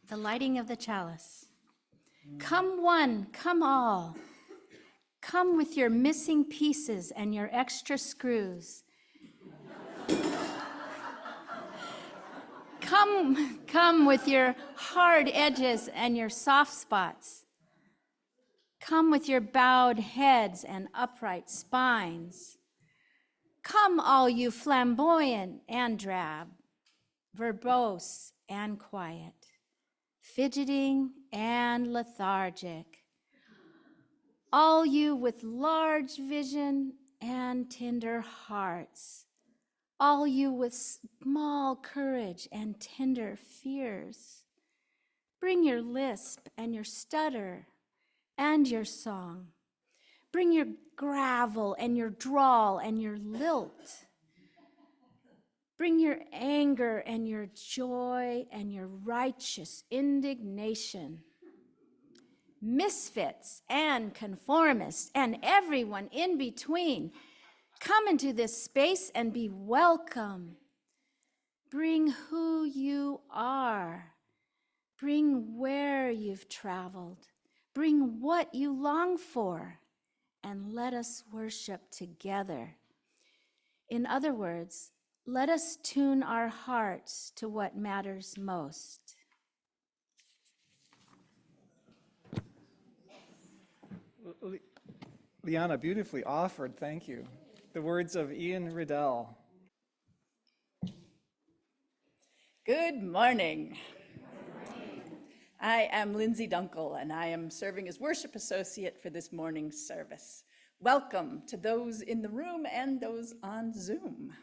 The lighting of the chalice. Come one, come all. Come with your missing pieces and your extra screws. Come with your hard edges and your soft spots. Come with your bowed heads and upright spines. Come, all you flamboyant and drab, verbose and quiet, fidgeting and lethargic. All you with large vision and tender hearts. All you with small courage and tender fears. Bring your lisp and your stutter and your song. Bring your gravel and your drawl and your lilt. Bring your anger and your joy and your righteous indignation. Misfits and conformists and everyone in between, come into this space and be welcome. Bring who you are. Bring where you've traveled. Bring what you long for, and let us worship together. In other words, let us tune our hearts to what matters most. Liana, beautifully offered, thank you. The words of Ian Riddell. Good morning. I am Lindsay Dunckel, and I am serving as worship associate for this morning's service. Welcome to those in the room and those on Zoom,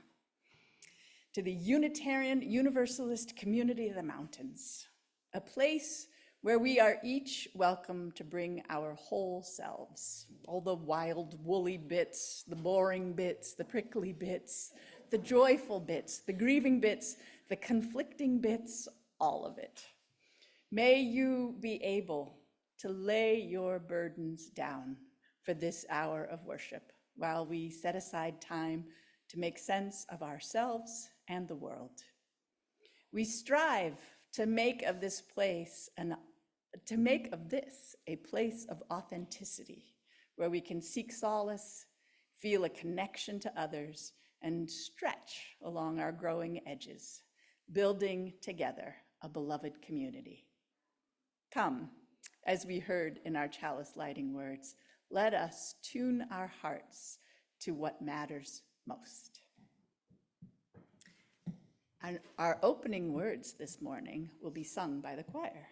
to the Unitarian Universalist community of the mountains, a place where we are each welcome to bring our whole selves, all the wild, woolly bits, the boring bits, the prickly bits, the joyful bits, the grieving bits, the conflicting bits, all of it. May you be able to lay your burdens down for this hour of worship while we set aside time to make sense of ourselves and the world. We strive to make of this a place of authenticity, where we can seek solace, feel a connection to others, and stretch along our growing edges, building together a beloved community. Come, as we heard in our chalice lighting words, let us tune our hearts to what matters most. And our opening words this morning will be sung by the choir.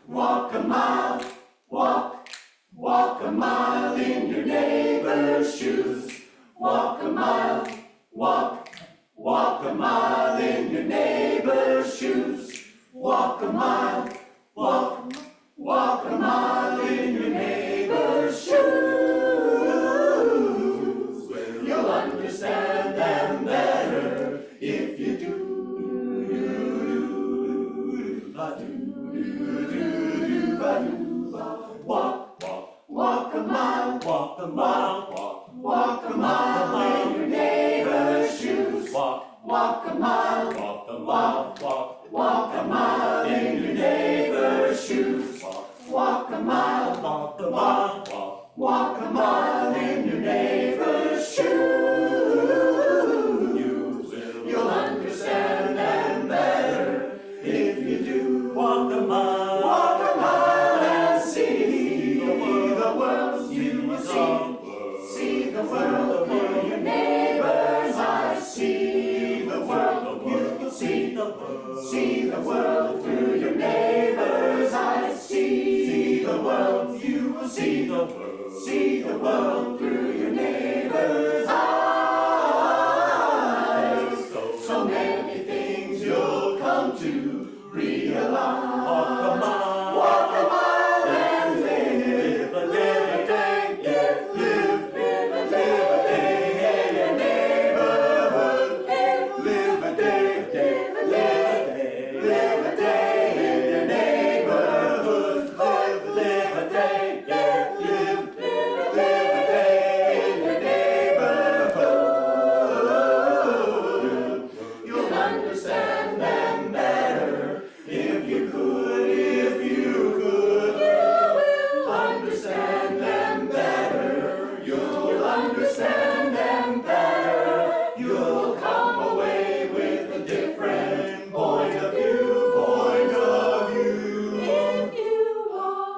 Walk a mile, walk a mile in your neighbor's shoes. Walk a mile, walk a mile in your neighbor's shoes. Walk a mile, walk a mile in your neighbor's shoes. You'll understand them better if you do. Walk a mile, walk a mile in your neighbor's shoes. Walk a mile, walk a mile in your neighbor's shoes. Walk a mile, walk a mile in your neighbor's shoes. You'll understand them better if you do. Walk a mile and see the world you will see the world through your neighbor's eyes. See the world you will see the world through the world through your neighbor's eyes. So many things you'll come to realize. Walk a mile and live a day. Live a day in your neighborhood. Live a day. Live a day in your neighborhood. Live a day. Live a day in your neighborhood. You'll understand them better if you could. You will understand them better. You'll understand them better. You'll come away with a different point of view. If you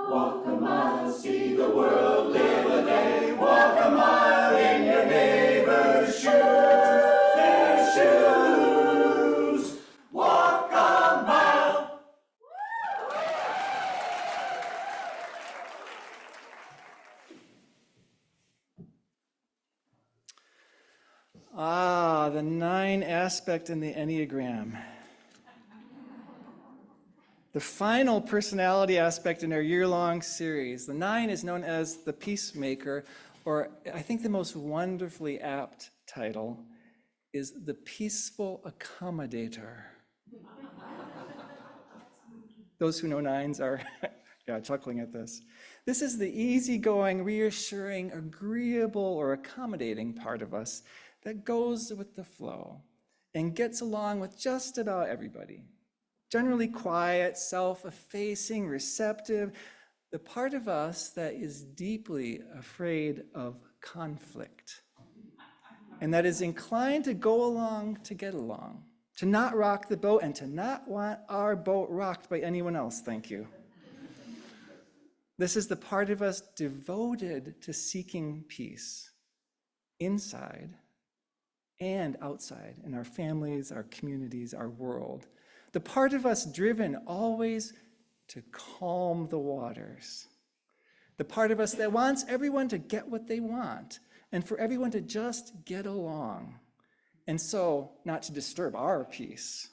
walk a mile, see the world, live a day. Walk a mile in your neighbor's shoes. Their shoes. Walk a mile. The 9 aspect in the Enneagram. The final personality aspect in our year-long series. The 9 is known as the Peacemaker, or I think the most wonderfully apt title is the Peaceful Accommodator. Those who know 9s are chuckling at this. This is the easygoing, reassuring, agreeable, or accommodating part of us that goes with the flow and gets along with just about everybody. Generally quiet, self-effacing, receptive, the part of us that is deeply afraid of conflict and that is inclined to go along to get along, to not rock the boat and to not want our boat rocked by anyone else, thank you. This is the part of us devoted to seeking peace inside and outside in our families, our communities, our world. The part of us driven always to calm the waters. The part of us that wants everyone to get what they want and for everyone to just get along, and so not to disturb our peace.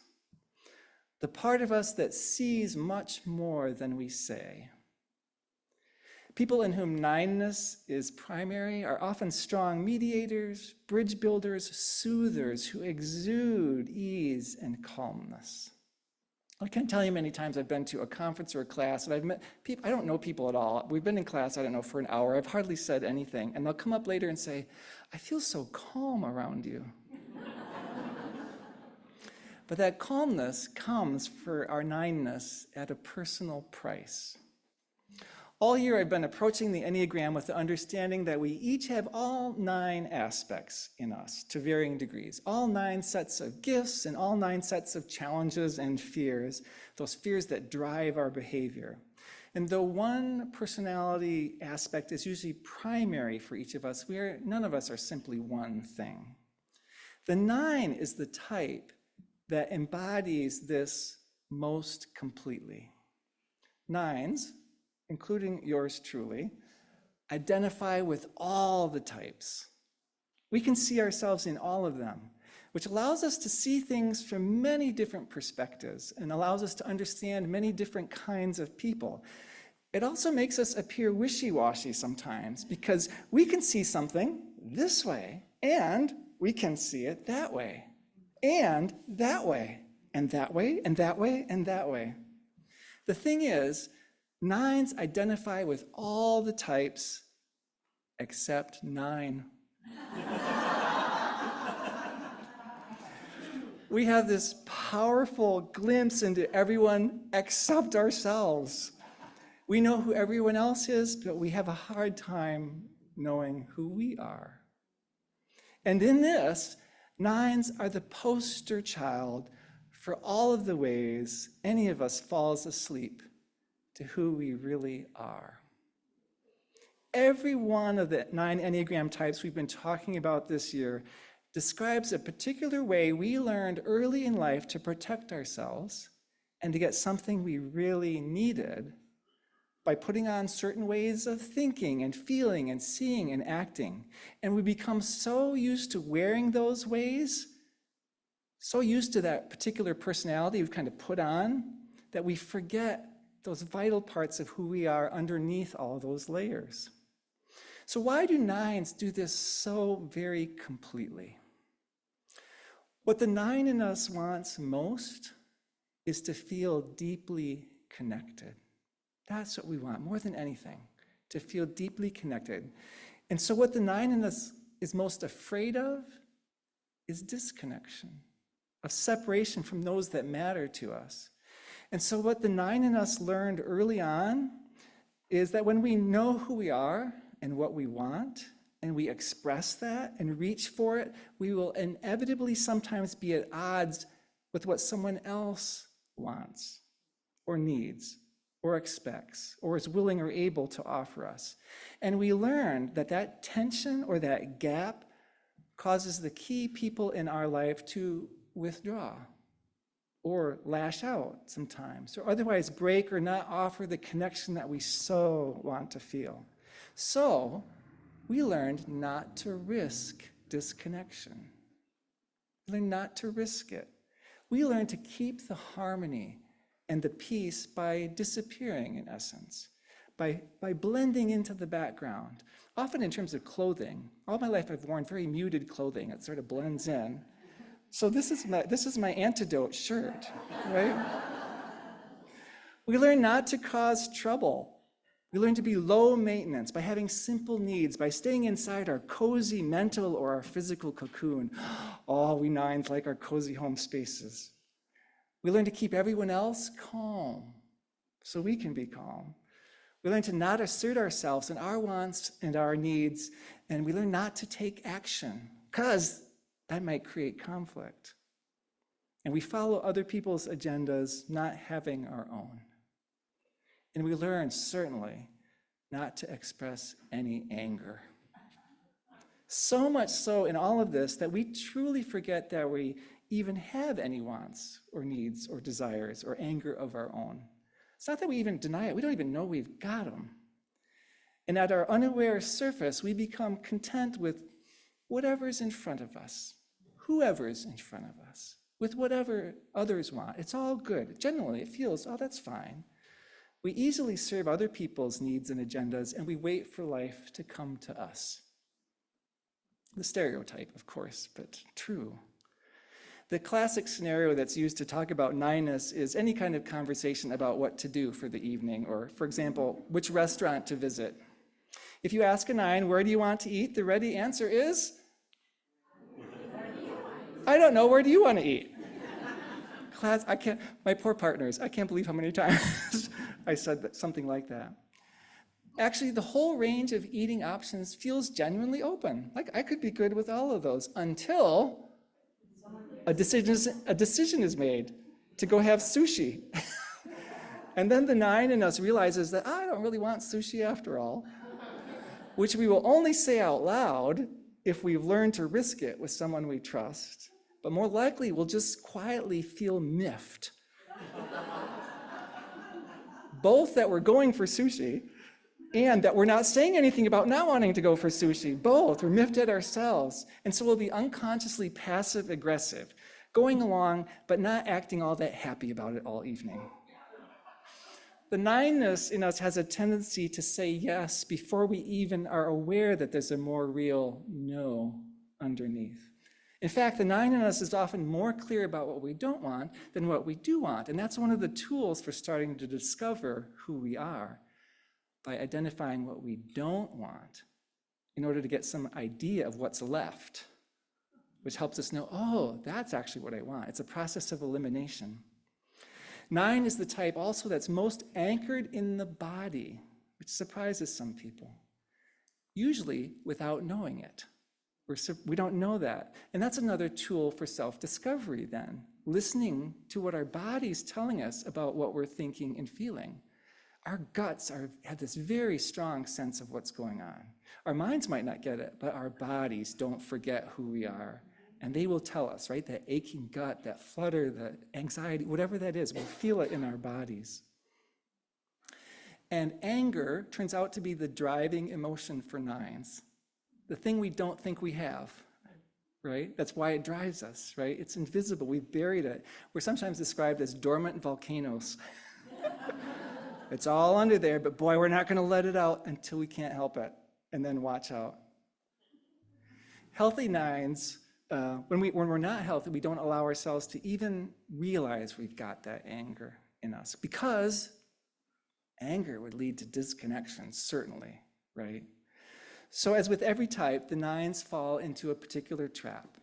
The part of us that sees much more than we say. People in whom 9ness is primary are often strong mediators, bridge builders, soothers who exude ease and calmness. I can't tell you many times I've been to a conference or a class and I've met people, I don't know people at all. We've been in class, I don't know, for an hour. I've hardly said anything. And they'll come up later and say, I feel so calm around you. But that calmness comes for our 9ness at a personal price. All year I've been approaching the Enneagram with the understanding that we each have all 9 aspects in us to varying degrees, all 9 sets of gifts and all 9 sets of challenges and fears, those fears that drive our behavior. And though one personality aspect is usually primary for each of us, none of us are simply one thing. The 9 is the type that embodies this most completely. 9s, including yours truly, identify with all the types. We can see ourselves in all of them, which allows us to see things from many different perspectives and allows us to understand many different kinds of people. It also makes us appear wishy-washy sometimes because we can see something this way and we can see it that way and that way and that way and that way and that way. The thing is, 9s identify with all the types except 9. We have this powerful glimpse into everyone except ourselves. We know who everyone else is, but we have a hard time knowing who we are. And in this, 9s are the poster child for all of the ways any of us falls asleep to who we really are. Every one of the 9 Enneagram types we've been talking about this year describes a particular way we learned early in life to protect ourselves and to get something we really needed, by putting on certain ways of thinking and feeling and seeing and acting. And we become so used to wearing those ways, so used to that particular personality we've kind of put on, that we forget those vital parts of who we are underneath all those layers. So why do 9s do this so very completely? What the 9 in us wants most is to feel deeply connected. That's what we want more than anything, to feel deeply connected. And so what the 9 in us is most afraid of is disconnection, of separation from those that matter to us. And so what the 9 in us learned early on is that when we know who we are and what we want, and we express that and reach for it, we will inevitably sometimes be at odds with what someone else wants or needs or expects or is willing or able to offer us. And we learned that that tension or that gap causes the key people in our life to withdraw or lash out sometimes, or otherwise break or not offer the connection that we so want to feel. So we learned not to risk disconnection. We learned not to risk it. We learned to keep the harmony and the peace by disappearing, in essence, by blending into the background, often in terms of clothing. All my life I've worn very muted clothing. It sort of blends in. So this is my antidote shirt, right? We learn not to cause trouble. We learn to be low maintenance by having simple needs, by staying inside our cozy mental or our physical cocoon. Oh, we 9s like our cozy home spaces. We learn to keep everyone else calm so we can be calm. We learn to not assert ourselves and our wants and our needs, and we learn not to take action because that might create conflict. And we follow other people's agendas, not having our own. And we learn, certainly, not to express any anger. So much so in all of this that we truly forget that we even have any wants or needs or desires or anger of our own. It's not that we even deny it. We don't even know we've got them. And at our unaware surface, we become content with whatever's in front of us, whoever's in front of us, with whatever others want. It's all good. Generally, it feels, oh, that's fine. We easily serve other people's needs and agendas, and we wait for life to come to us. The stereotype, of course, but true. The classic scenario that's used to talk about 9ness is any kind of conversation about what to do for the evening, or, for example, which restaurant to visit. If you ask a 9, where do you want to eat? The ready answer is, I don't know, where do you want to eat? Class, my poor partners, I can't believe how many times I said something like that. Actually, the whole range of eating options feels genuinely open. Like I could be good with all of those until a decision is made to go have sushi. And then the 9 in us realizes that I don't really want sushi after all, which we will only say out loud if we've learned to risk it with someone we trust. But more likely, we'll just quietly feel miffed. Both that we're going for sushi and that we're not saying anything about not wanting to go for sushi. Both, we're miffed at ourselves. And so we'll be unconsciously passive-aggressive, going along but not acting all that happy about it all evening. The 9ness in us has a tendency to say yes before we even are aware that there's a more real no underneath. In fact, the 9 in us is often more clear about what we don't want than what we do want. And that's one of the tools for starting to discover who we are, by identifying what we don't want in order to get some idea of what's left, which helps us know, oh, that's actually what I want. It's a process of elimination. 9 is the type also that's most anchored in the body, which surprises some people, usually without knowing it. We don't know that. And that's another tool for self-discovery then, listening to what our body's telling us about what we're thinking and feeling. Our guts have this very strong sense of what's going on. Our minds might not get it, but our bodies don't forget who we are. And they will tell us, right? That aching gut, that flutter, that anxiety, whatever that is, we'll feel it in our bodies. And anger turns out to be the driving emotion for nines, the thing we don't think we have, right? That's why it drives us, right? It's invisible. We've buried it. We're sometimes described as dormant volcanoes. It's all under there, but boy, we're not going to let it out until we can't help it, and then watch out. Healthy nines, when we're not healthy, we don't allow ourselves to even realize we've got that anger in us, because anger would lead to disconnection, certainly, right? So as with every type, the nines fall into a particular trap.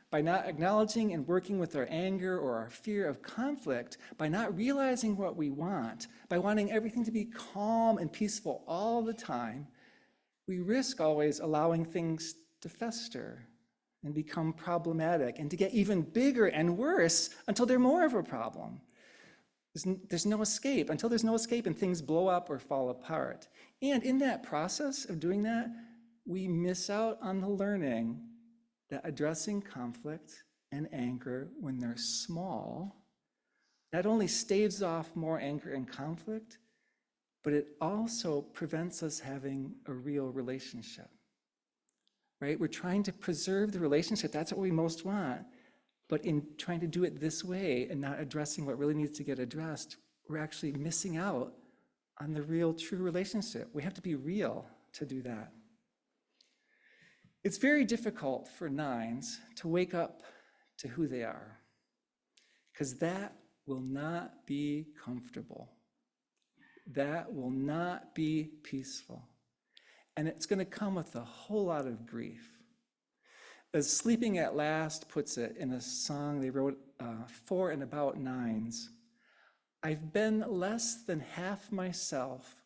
By not acknowledging and working with our anger or our fear of conflict, by not realizing what we want, by wanting everything to be calm and peaceful all the time, we risk always allowing things to fester and become problematic and to get even bigger and worse until they're more of a problem. There's no escape, until there's no escape and things blow up or fall apart. And in that process of doing that, we miss out on the learning that addressing conflict and anger when they're small not only staves off more anger and conflict, but it also prevents us having a real relationship, right? We're trying to preserve the relationship. That's what we most want. But in trying to do it this way and not addressing what really needs to get addressed, we're actually missing out on the real, true relationship. We have to be real to do that. It's very difficult for nines to wake up to who they are, because that will not be comfortable. That will not be peaceful. And it's going to come with a whole lot of grief. As Sleeping at Last puts it in a song they wrote for and about nines, I've been less than half myself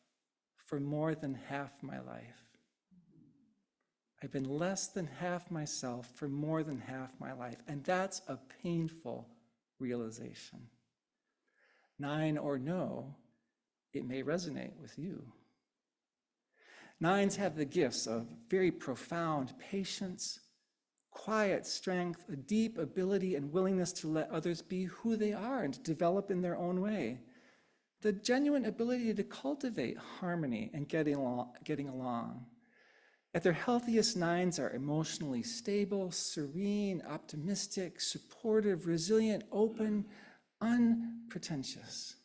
for more than half my life. I've been less than half myself for more than half my life. And that's a painful realization. Nine or no, it may resonate with you. Nines have the gifts of very profound patience, quiet strength, a deep ability and willingness to let others be who they are and to develop in their own way. The genuine ability to cultivate harmony and getting along. At their healthiest, nines are emotionally stable, serene, optimistic, supportive, resilient, open, unpretentious.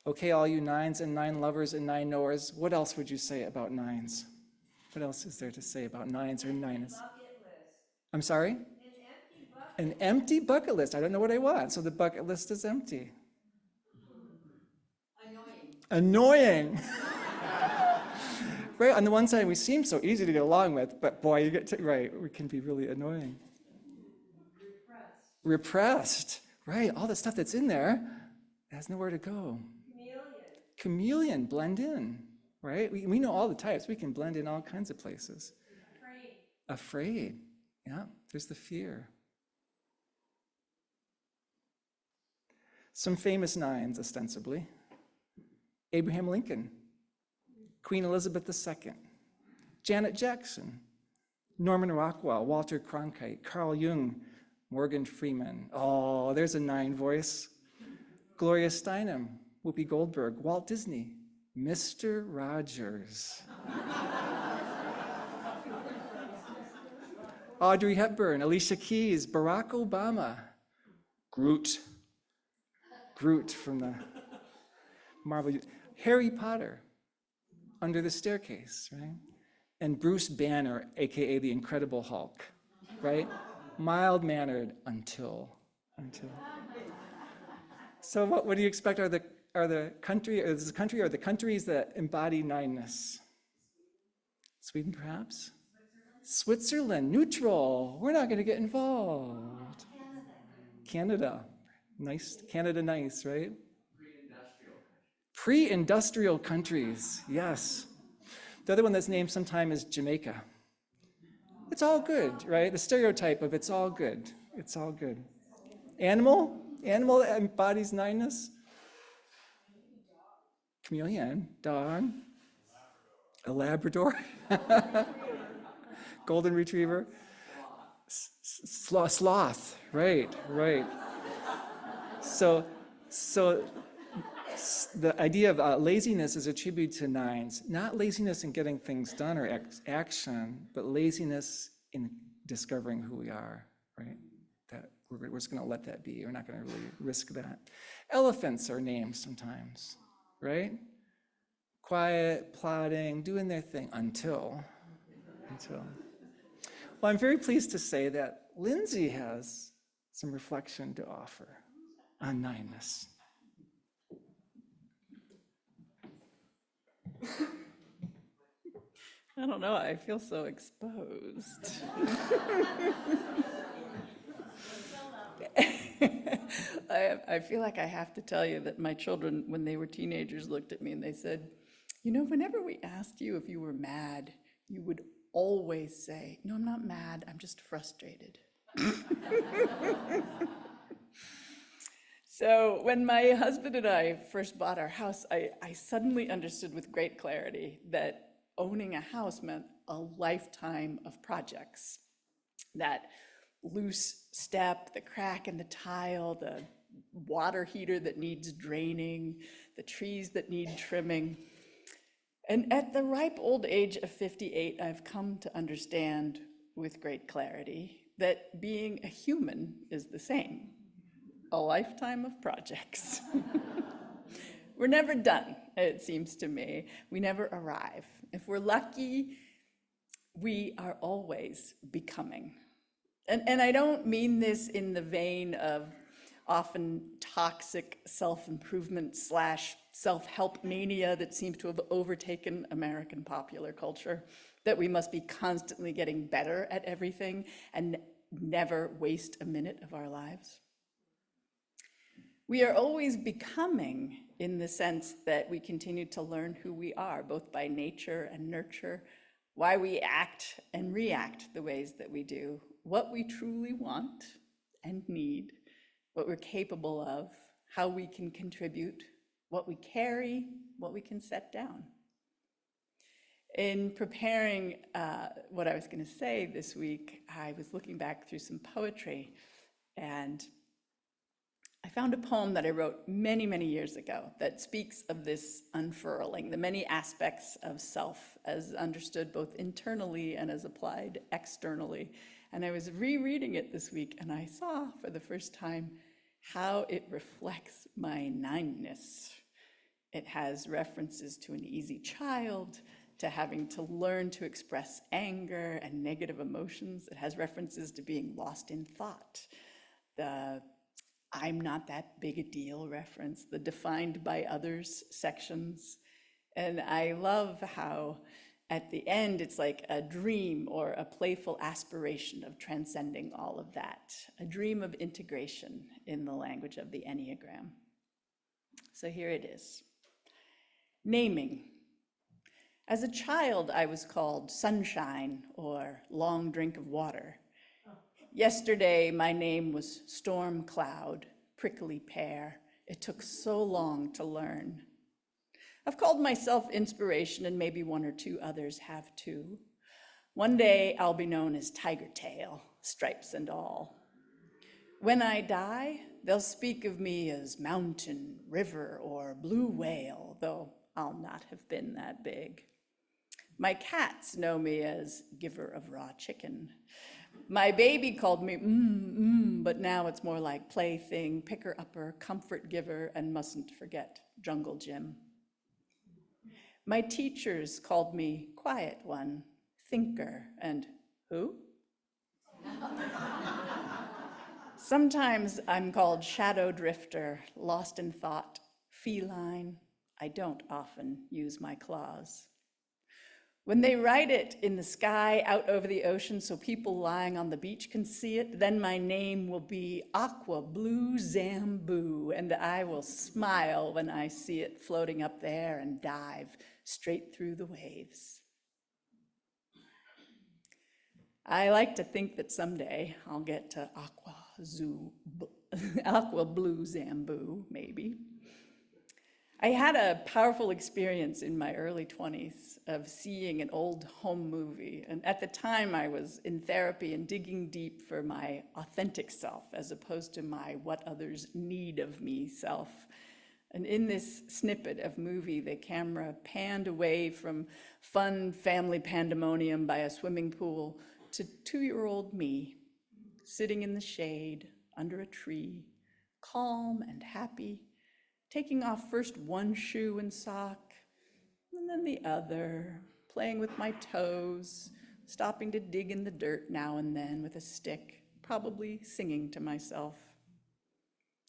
Okay, all you nines and nine lovers and nine knowers, what else would you say about nines? What else is there to say about nines or nines? I'm sorry? An empty bucket list. I don't know what I want, so the bucket list is empty. Annoying. Right, on the one side, we seem so easy to get along with, but boy, you get to, right, we can be really annoying. Repressed. Right, all the stuff that's in there has nowhere to go. Chameleon, blend in, right? We know all the types. We can blend in all kinds of places. Afraid. Yeah, there's the fear. Some famous nines, ostensibly. Abraham Lincoln, Queen Elizabeth II, Janet Jackson, Norman Rockwell, Walter Cronkite, Carl Jung, Morgan Freeman. Oh, there's a nine voice. Gloria Steinem, Whoopi Goldberg, Walt Disney, Mr. Rogers. Audrey Hepburn, Alicia Keys, Barack Obama, Groot from the Marvel, Harry Potter, Under the Staircase, right? And Bruce Banner, AKA the Incredible Hulk, right? Mild-mannered until. So what do you expect are the countries that embody nineness? Sweden, perhaps? Switzerland, neutral. We're not going to get involved. Canada, nice. Canada, nice, right? Pre-industrial countries, yes. The other one that's named sometime is Jamaica. It's all good, right? The stereotype of it's all good. It's all good. Animal that embodies nineness. Chameleon, dog. A Labrador. Golden retriever. Sloth, right. So The idea of laziness is attributed to nines, not laziness in getting things done or action, but laziness in discovering who we are, right? That we're just going to let that be. We're not going to really risk that. Elephants are named sometimes, right? Quiet, plodding, doing their thing until. Well, I'm very pleased to say that Lindsay has some reflection to offer on nineness. I don't know, I feel so exposed. I feel like I have to tell you that my children, when they were teenagers, looked at me and they said, you know, whenever we asked you if you were mad, you would always say, no, I'm not mad, I'm just frustrated. So when my husband and I first bought our house, I suddenly understood with great clarity that owning a house meant a lifetime of projects. That loose step, the crack in the tile, the water heater that needs draining, the trees that need trimming. And at the ripe old age of 58, I've come to understand with great clarity that being a human is the same. A lifetime of projects. We're never done, it seems to me. We never arrive. If we're lucky, we are always becoming. And I don't mean this in the vein of often toxic self-improvement / self-help mania that seems to have overtaken American popular culture, that we must be constantly getting better at everything and never waste a minute of our lives. We are always becoming in the sense that we continue to learn who we are, both by nature and nurture, why we act and react the ways that we do, what we truly want and need, what we're capable of, how we can contribute, what we carry, what we can set down. In preparing what I was going to say this week, I was looking back through some poetry, and I found a poem that I wrote many, many years ago that speaks of this unfurling, the many aspects of self as understood both internally and as applied externally. And I was rereading it this week, and I saw for the first time how it reflects my nineness. It has references to an easy child, to having to learn to express anger and negative emotions. It has references to being lost in thought, the I'm not that big a deal reference, the defined by others sections. And I love how at the end it's like a dream or a playful aspiration of transcending all of that, a dream of integration in the language of the Enneagram. So here it is. Naming. As a child, I was called sunshine or long drink of water. Yesterday, my name was Storm Cloud, Prickly Pear. It took so long to learn. I've called myself Inspiration, and maybe one or two others have too. One day, I'll be known as Tiger Tail, stripes and all. When I die, they'll speak of me as Mountain, River, or Blue Whale, though I'll not have been that big. My cats know me as Giver of Raw Chicken. My baby called me but now it's more like plaything, picker-upper, comfort giver, and mustn't forget Jungle Jim. My teachers called me Quiet One, Thinker, and who? Sometimes I'm called Shadow Drifter, Lost in Thought, Feline. I don't often use my claws. When they write it in the sky out over the ocean so people lying on the beach can see it, then my name will be Aqua Blue Zamboo, and I will smile when I see it floating up there and dive straight through the waves. I like to think that someday I'll get to Aqua Blue Zamboo, maybe. I had a powerful experience in my early 20s of seeing an old home movie. And at the time I was in therapy and digging deep for my authentic self as opposed to my what others need of me self. And in this snippet of movie, the camera panned away from fun family pandemonium by a swimming pool to 2-year-old me, sitting in the shade under a tree, calm and happy, taking off first one shoe and sock, and then the other, playing with my toes, stopping to dig in the dirt now and then with a stick, probably singing to myself.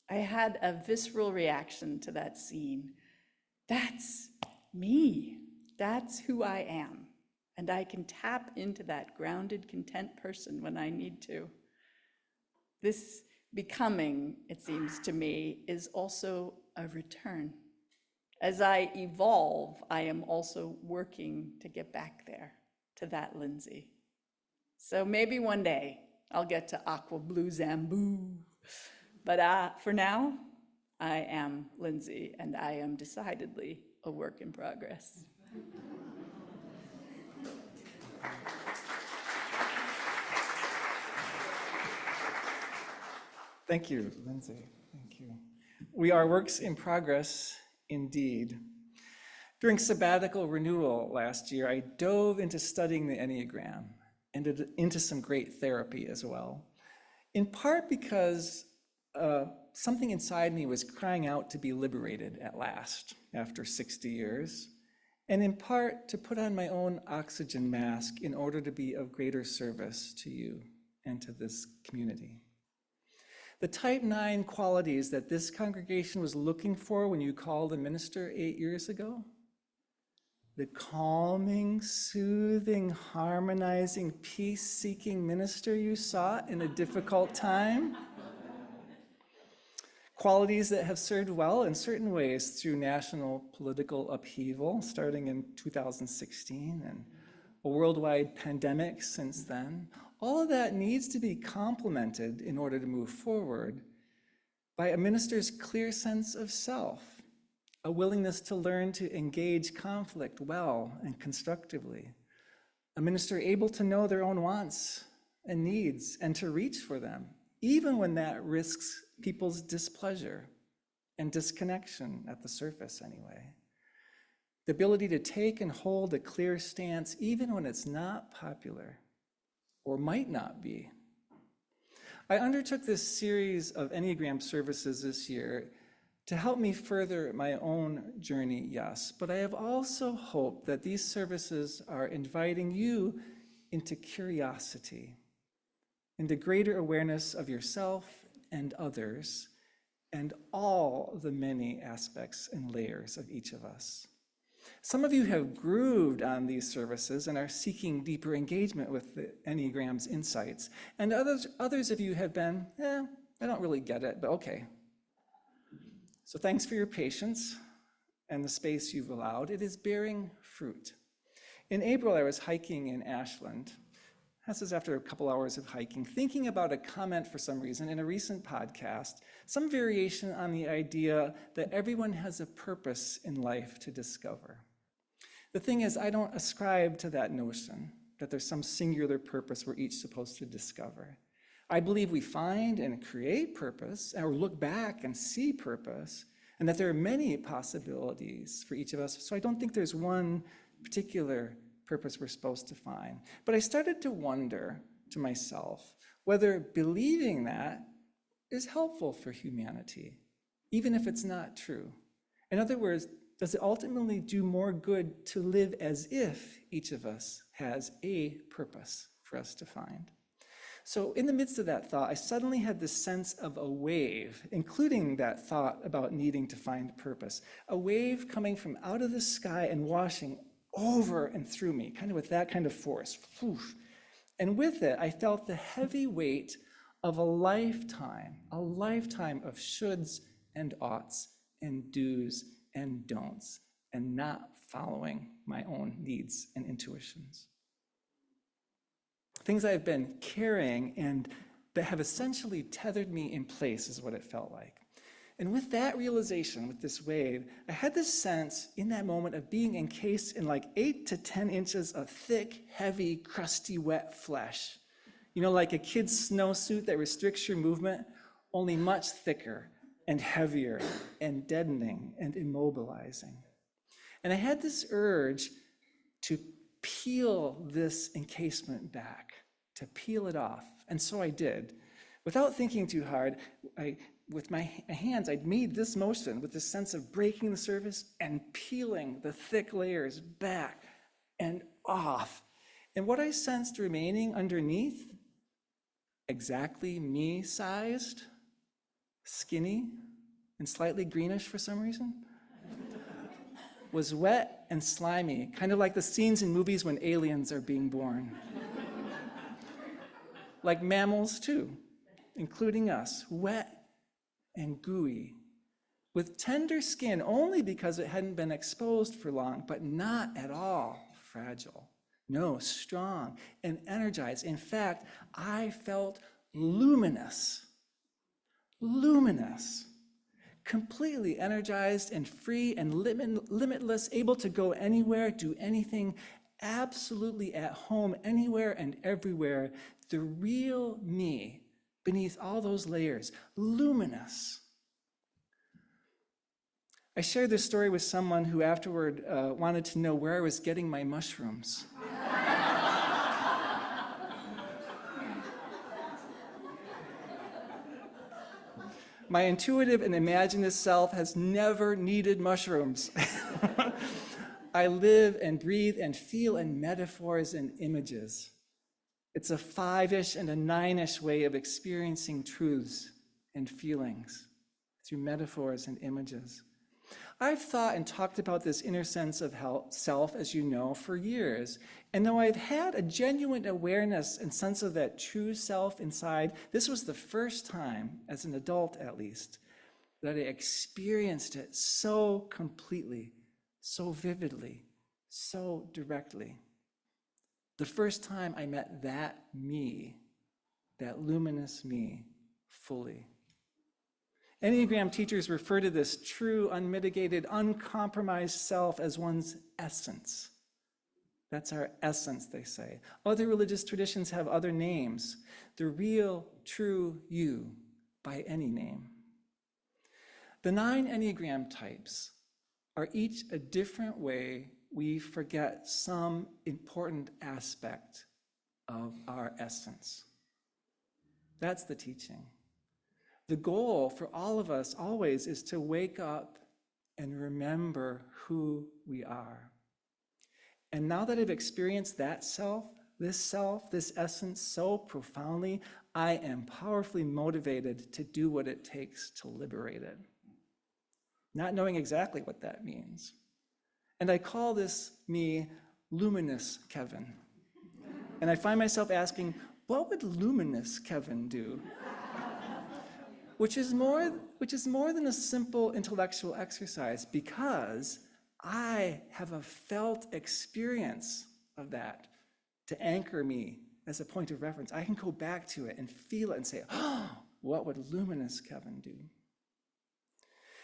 I had a visceral reaction to that scene. That's me. That's who I am. And I can tap into that grounded, content person when I need to. This becoming, it seems to me, is also a return. As I evolve, I am also working to get back there, to that Lindsay. So maybe one day I'll get to Aqua Blue Zamboo. But for now, I am Lindsay, and I am decidedly a work in progress. Thank you, Lindsay. Thank you. We are works in progress indeed. During sabbatical renewal last year, I dove into studying the Enneagram and into some great therapy as well, in part because something inside me was crying out to be liberated at last after 60 years, and in part to put on my own oxygen mask in order to be of greater service to you and to this community. The type 9 qualities that this congregation was looking for when you called a minister 8 years ago, the calming, soothing, harmonizing, peace-seeking minister you sought in a difficult time, qualities that have served well in certain ways through national political upheaval, starting in 2016, and a worldwide pandemic since then. All of that needs to be complemented in order to move forward by a minister's clear sense of self, a willingness to learn to engage conflict well and constructively, a minister able to know their own wants and needs and to reach for them, even when that risks people's displeasure and disconnection at the surface anyway. The ability to take and hold a clear stance even when it's not popular or might not be. I undertook this series of Enneagram services this year to help me further my own journey, yes, but I have also hoped that these services are inviting you into curiosity, into greater awareness of yourself and others, and all the many aspects and layers of each of us. Some of you have grooved on these services and are seeking deeper engagement with the Enneagram's insights, and others of you have been, I don't really get it, but okay. So thanks for your patience and the space you've allowed. It is bearing fruit. In April, I was hiking in Ashland. This is after a couple hours of hiking, thinking about a comment for some reason in a recent podcast, some variation on the idea that everyone has a purpose in life to discover. The thing is, I don't ascribe to that notion that there's some singular purpose we're each supposed to discover. I believe we find and create purpose, or look back and see purpose, and that there are many possibilities for each of us. So I don't think there's one particular purpose we're supposed to find. But I started to wonder to myself whether believing that is helpful for humanity, even if it's not true. In other words, does it ultimately do more good to live as if each of us has a purpose for us to find? So in the midst of that thought, I suddenly had this sense of a wave, including that thought about needing to find purpose, a wave coming from out of the sky and washing over and through me, kind of with that kind of force. And with it, I felt the heavy weight of a lifetime of shoulds and oughts and do's and don'ts, and not following my own needs and intuitions. Things I've been carrying and that have essentially tethered me in place is what it felt like. And with that realization, with this wave, I had this sense in that moment of being encased in like 8 to 10 inches of thick, heavy, crusty, wet flesh. You know, like a kid's snowsuit that restricts your movement, only much thicker and heavier and deadening and immobilizing. And I had this urge to peel this encasement back, to peel it off. And so I did. Without thinking too hard, with my hands, I'd made this motion with this sense of breaking the surface and peeling the thick layers back and off. And what I sensed remaining underneath, exactly me-sized, skinny, and slightly greenish for some reason, was wet and slimy, kind of like the scenes in movies when aliens are being born. Like mammals too, including us, wet and gooey, with tender skin only because it hadn't been exposed for long, but not at all fragile. No, strong and energized. In fact, I felt luminous, completely energized and free and limitless, able to go anywhere, do anything, absolutely at home, anywhere and everywhere. The real me beneath all those layers, luminous. I shared this story with someone who afterward wanted to know where I was getting my mushrooms. My intuitive and imaginative self has never needed mushrooms. I live and breathe and feel in metaphors and images. It's a 5-ish and a 9-ish way of experiencing truths and feelings through metaphors and images. I've thought and talked about this inner sense of self, as you know, for years. And though I've had a genuine awareness and sense of that true self inside, this was the first time, as an adult at least, that I experienced it so completely, so vividly, so directly. The first time I met that me, that luminous me, fully. Enneagram teachers refer to this true, unmitigated, uncompromised self as one's essence. That's our essence, they say. Other religious traditions have other names. The real, true you, by any name. The 9 Enneagram types are each a different way we forget some important aspect of our essence. That's the teaching. The goal for all of us always is to wake up and remember who we are. And now that I've experienced that self, this essence so profoundly, I am powerfully motivated to do what it takes to liberate it. Not knowing exactly what that means. And I call this me luminous Kevin. And I find myself asking, what would luminous Kevin do? Which is more than a simple intellectual exercise, because I have a felt experience of that to anchor me as a point of reference. I can go back to it and feel it and say, oh, what would luminous Kevin do?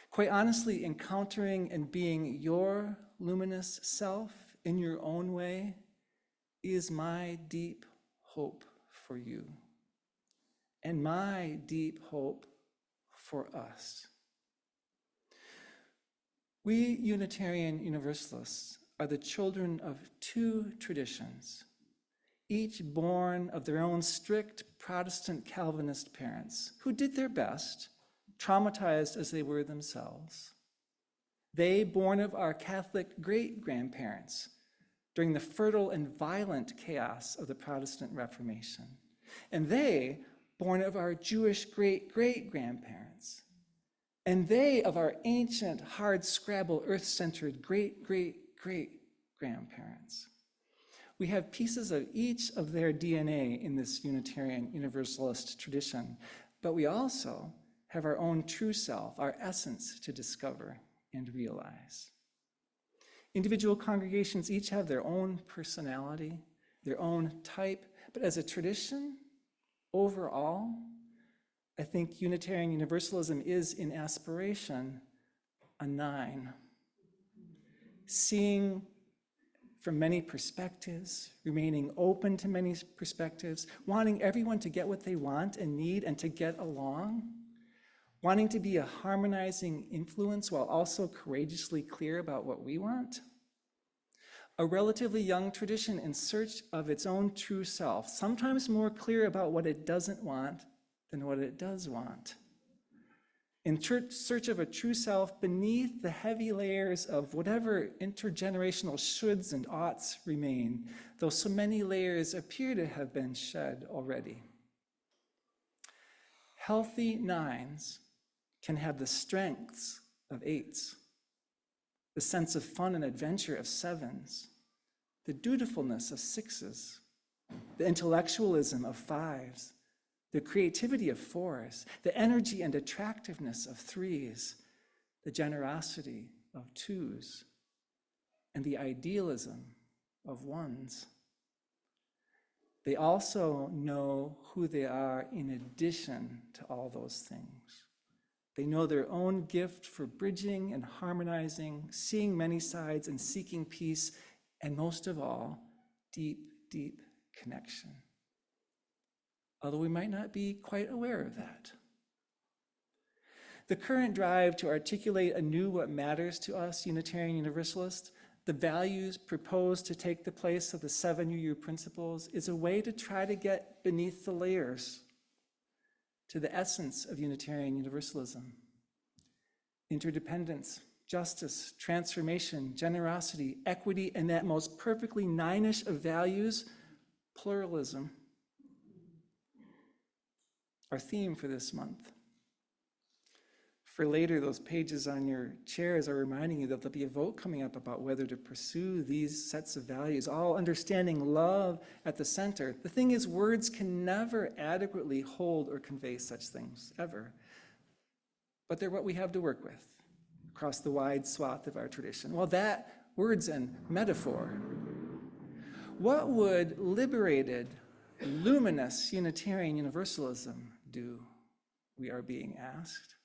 Quite honestly, encountering and being your luminous self in your own way is my deep hope for you, and my deep hope for us. We Unitarian Universalists are the children of 2 traditions, each born of their own strict Protestant Calvinist parents who did their best, traumatized as they were themselves. They born of our Catholic great-grandparents during the fertile and violent chaos of the Protestant Reformation. And they born of our Jewish great-great-grandparents. And they of our ancient, hard-scrabble, earth-centered great-great-great-grandparents. We have pieces of each of their DNA in this Unitarian Universalist tradition, but we also have our own true self, our essence to discover and realize. Individual congregations each have their own personality, their own type, but as a tradition, overall, I think Unitarian Universalism is, in aspiration, a 9. Seeing from many perspectives, remaining open to many perspectives, wanting everyone to get what they want and need and to get along, wanting to be a harmonizing influence while also courageously clear about what we want. A relatively young tradition in search of its own true self, sometimes more clear about what it doesn't want than what it does want. In search of a true self beneath the heavy layers of whatever intergenerational shoulds and oughts remain, though so many layers appear to have been shed already. Healthy 9s can have the strengths of 8s, the sense of fun and adventure of 7s, the dutifulness of 6s, the intellectualism of 5s, the creativity of 4s, the energy and attractiveness of 3s, the generosity of 2s, and the idealism of 1s. They also know who they are in addition to all those things. They know their own gift for bridging and harmonizing, seeing many sides and seeking peace, and most of all, deep, deep connection. Although we might not be quite aware of that. The current drive to articulate anew what matters to us Unitarian Universalists, the values proposed to take the place of the 7 UU principles, is a way to try to get beneath the layers to the essence of Unitarian Universalism. Interdependence, justice, transformation, generosity, equity, and that most perfectly 9ish of values, pluralism. Our theme for this month. For later, those pages on your chairs are reminding you that there'll be a vote coming up about whether to pursue these sets of values, all understanding love at the center. The thing is, words can never adequately hold or convey such things, ever. But they're what we have to work with across the wide swath of our tradition. Well, that, words and metaphor. What would liberated, luminous Unitarian Universalism do, we are being asked?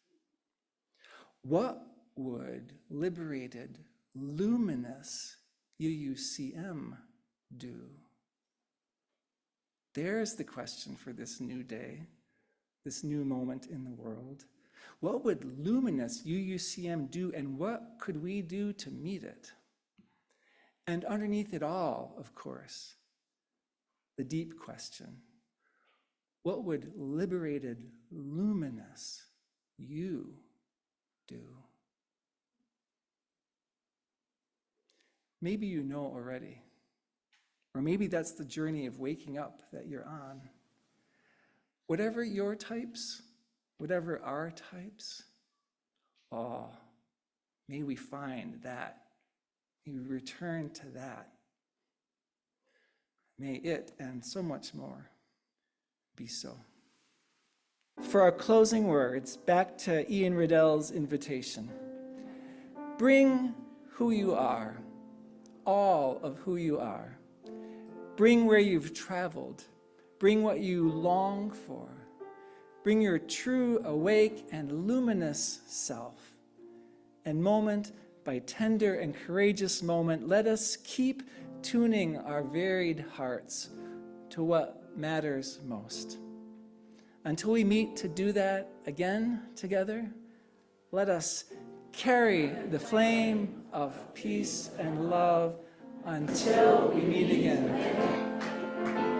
What would liberated, luminous UUCM do? There's the question for this new day, this new moment in the world. What would luminous UUCM do, and what could we do to meet it? And underneath it all, of course, the deep question, what would liberated, luminous you do? Maybe you know already, or maybe that's the journey of waking up that you're on. Whatever your types, whatever our types, may we find that. May we return to that. May it and so much more be so. For our closing words, back to Ian Riddell's invitation. Bring who you are, all of who you are. Bring where you've traveled. Bring what you long for. Bring your true, awake, and luminous self. And moment by tender and courageous moment, let us keep tuning our varied hearts to what matters most. Until we meet to do that again together, let us carry the flame of peace and love until we meet again.